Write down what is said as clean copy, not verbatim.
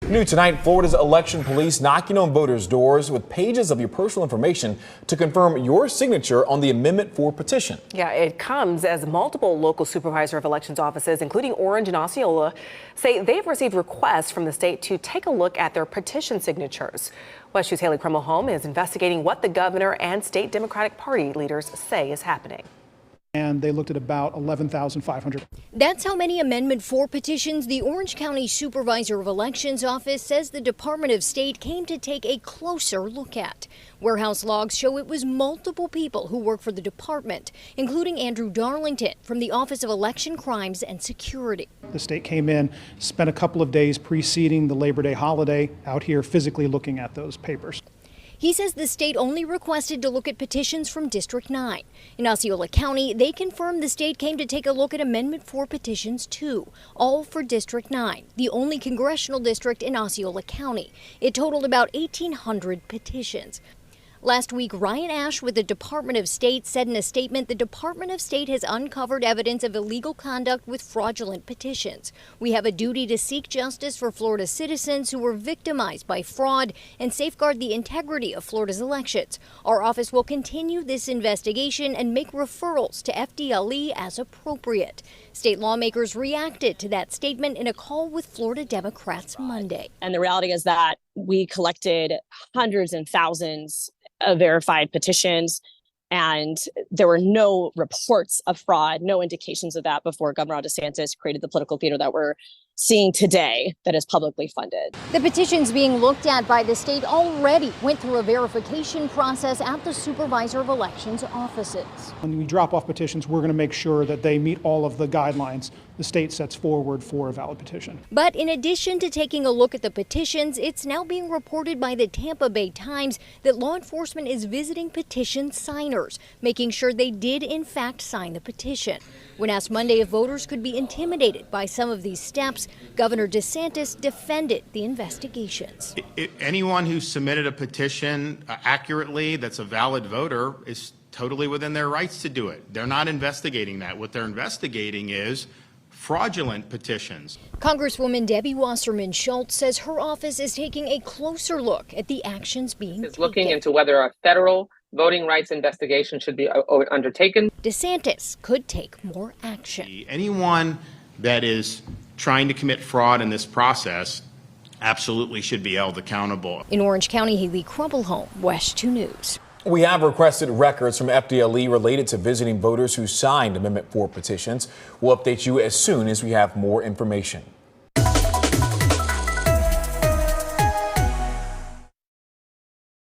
New tonight, Florida's election police knocking on voters' doors with pages of your personal information to confirm your signature on the Amendment 4 petition. Yeah, it comes as multiple local supervisor of elections offices, including Orange and Osceola, say they've received requests from the state to take a look at their petition signatures. West 2's Haley Krummelholm is investigating what the governor and state Democratic Party leaders say is happening. And they looked at about 11,500. That's how many Amendment 4 petitions the Orange County Supervisor of Elections office says the Department of State came to take a closer look at. Warehouse logs show it was multiple people who work for the department, including Andrew Darlington from the Office of Election Crimes and Security. The state came in, spent a couple of days preceding the Labor Day holiday out here physically looking at those papers. He says the state only requested to look at petitions from District 9. In Osceola County, they confirmed the state came to take a look at Amendment 4 petitions too, all for District 9, the only congressional district in Osceola County. It totaled about 1,800 petitions. Last week, Ryan Ash with the Department of State said in a statement the Department of State has uncovered evidence of illegal conduct with fraudulent petitions. We have a duty to seek justice for Florida citizens who were victimized by fraud and safeguard the integrity of Florida's elections. Our office will continue this investigation and make referrals to FDLE as appropriate. State lawmakers reacted to that statement in a call with Florida Democrats Monday. And the reality is that we collected hundreds and thousands of verified petitions, and there were no reports of fraud, no indications of that before Governor DeSantis created the political theater that we're seeing today that is publicly funded. The petitions being looked at by the state already went through a verification process at the Supervisor of Elections offices. When we drop off petitions, we're going to make sure that they meet all of the guidelines the state sets forward for a valid petition. But in addition to taking a look at the petitions, it's now being reported by the Tampa Bay Times that law enforcement is visiting petition signers, making sure they did in fact sign the petition. When asked Monday if voters could be intimidated by some of these steps, Governor DeSantis defended the investigations. Anyone who submitted a petition accurately that's a valid voter is totally within their rights to do it. They're not investigating that. What they're investigating is fraudulent petitions. Congresswoman Debbie Wasserman Schultz says her office is taking a closer look at the actions being taken. Looking into whether a federal voting rights investigation should be undertaken. DeSantis could take more action. Anyone that is trying to commit fraud in this process absolutely should be held accountable. In Orange County, Haley Krummelholm, West 2 News. We have requested records from FDLE related to visiting voters who signed Amendment 4 petitions. We'll update you as soon as we have more information.